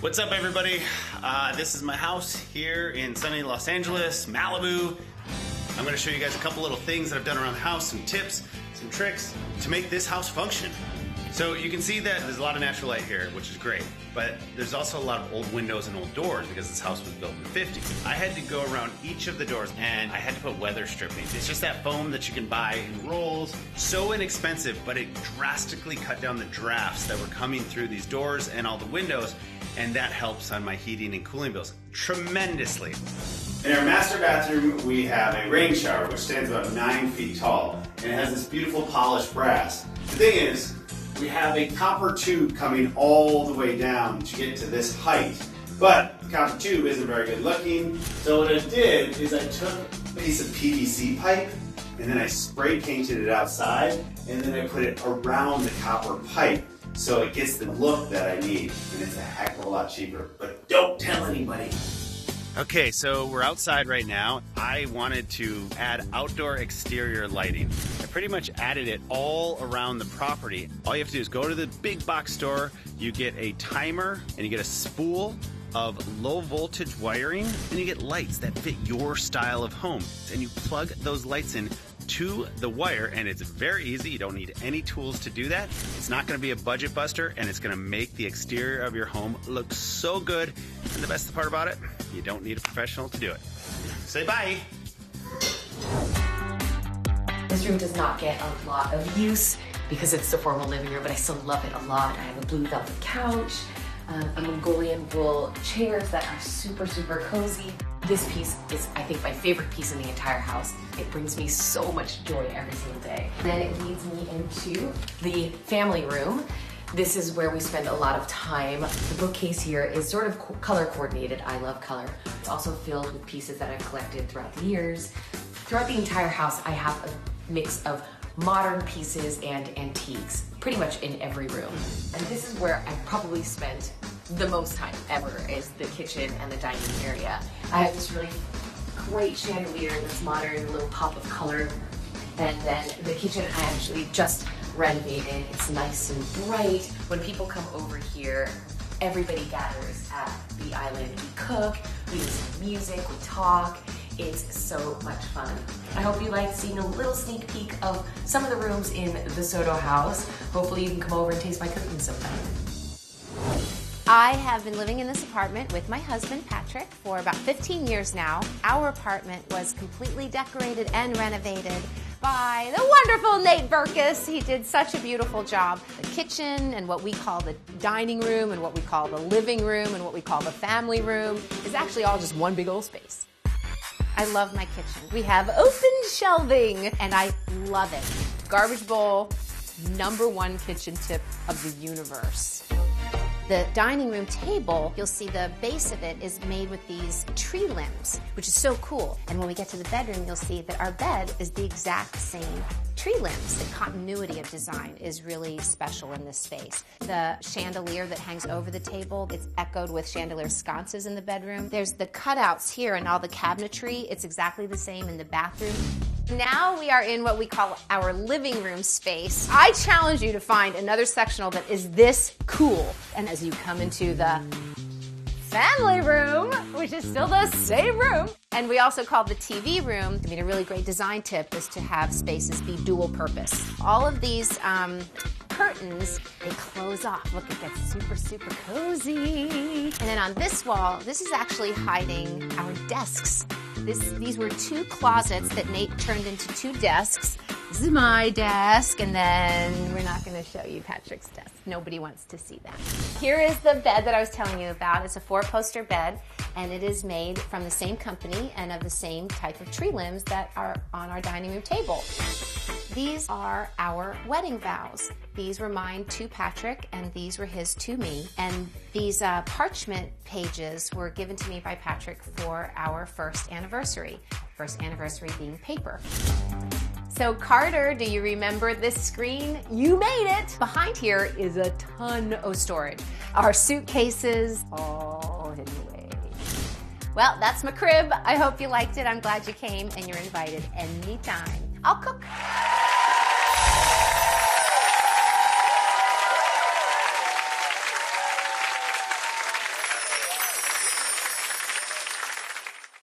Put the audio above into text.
What's up, everybody? This is my house here in sunny Los Angeles, Malibu. I'm going to show you guys a couple little things that I've done around the house, some tips, some tricks to make this house function. So you can see that there's a lot of natural light here, which is great, but there's also a lot of old windows and old doors because this house was built in the 50s. I had to go around each of the doors and I had to put weather stripping. It's just that foam that you can buy in rolls. So inexpensive, but it drastically cut down the drafts that were coming through these doors and all the windows, and that helps on my heating and cooling bills tremendously. In our master bathroom, we have a rain shower, which stands about 9 feet tall, and it has this beautiful polished brass. The thing is, we have a copper tube coming all the way down to get to this height, but the copper tube isn't very good looking, so what I did is I took a piece of PVC pipe, and then I spray painted it outside, and then I put it around the copper pipe, so it gets the look that I need, and it's a heck of a lot cheaper, but don't tell anybody. Okay, so we're outside right now. I wanted to add outdoor exterior lighting. I pretty much added it all around the property. All you have to do is go to the big box store, you get a timer, and you get a spool of low voltage wiring, and you get lights that fit your style of home. And you plug those lights in to the wire, and it's very easy. You don't need any tools to do that. It's not going to be a budget buster, and it's going to make the exterior of your home look so good. And the best part about it, you don't need a professional to do it. Say bye. This room does not get a lot of use because it's the formal living room, but I still love it a lot. I have a blue velvet couch, a Mongolian wool chairs that are super, super cozy. This piece is, I think, my favorite piece in the entire house. It brings me so much joy every single day. Then it leads me into the family room. This is where we spend a lot of time. The bookcase here is sort of color coordinated. I love color. It's also filled with pieces that I've collected throughout the years. Throughout the entire house, I have a mix of modern pieces and antiques, pretty much in every room. And this is where I probably spent the most time ever, is the kitchen and the dining area. I have this really great chandelier that's modern, a little pop of color. And then the kitchen I actually just renovated. It's nice and bright. When people come over here, everybody gathers at the island. We cook, we listen to music, we talk. It's so much fun. I hope you liked seeing a little sneak peek of some of the rooms in the Soto house. Hopefully you can come over and taste my cooking sometime. I have been living in this apartment with my husband, Patrick, for about 15 years now. Our apartment was completely decorated and renovated by the wonderful Nate Burkus. He did such a beautiful job. The kitchen and what we call the dining room and what we call the living room and what we call the family room is actually all just one big old space. I love my kitchen. We have open shelving and I love it. Garbage bowl, #1 kitchen tip of the universe. The dining room table, you'll see the base of it is made with these tree limbs, which is so cool. And when we get to the bedroom, you'll see that our bed is the exact same tree limbs. The continuity of design is really special in this space. The chandelier that hangs over the table, it's echoed with chandelier sconces in the bedroom. There's the cutouts here and all the cabinetry. It's exactly the same in the bathroom. Now we are in what we call our living room space. I challenge you to find another sectional that is this cool. And as you come into the family room, which is still the same room, and we also call the TV room, I mean, a really great design tip is to have spaces be dual purpose. All of these curtains, they close off. Look, it gets super, super cozy. And then on this wall, this is actually hiding our desks. These were 2 closets that Nate turned into 2 desks. This is my desk, and then we're not going to show you Patrick's desk. Nobody wants to see that. Here is the bed that I was telling you about. It's a 4-poster bed, and it is made from the same company and of the same type of tree limbs that are on our dining room table. These are our wedding vows. These were mine to Patrick, and these were his to me. And these parchment pages were given to me by Patrick for our first anniversary. First anniversary being paper. So Carter, do you remember this screen? You made it! Behind here is a ton of storage. Our suitcases all hidden away. Well, that's my crib. I hope you liked it. I'm glad you came, and you're invited anytime. I'll cook.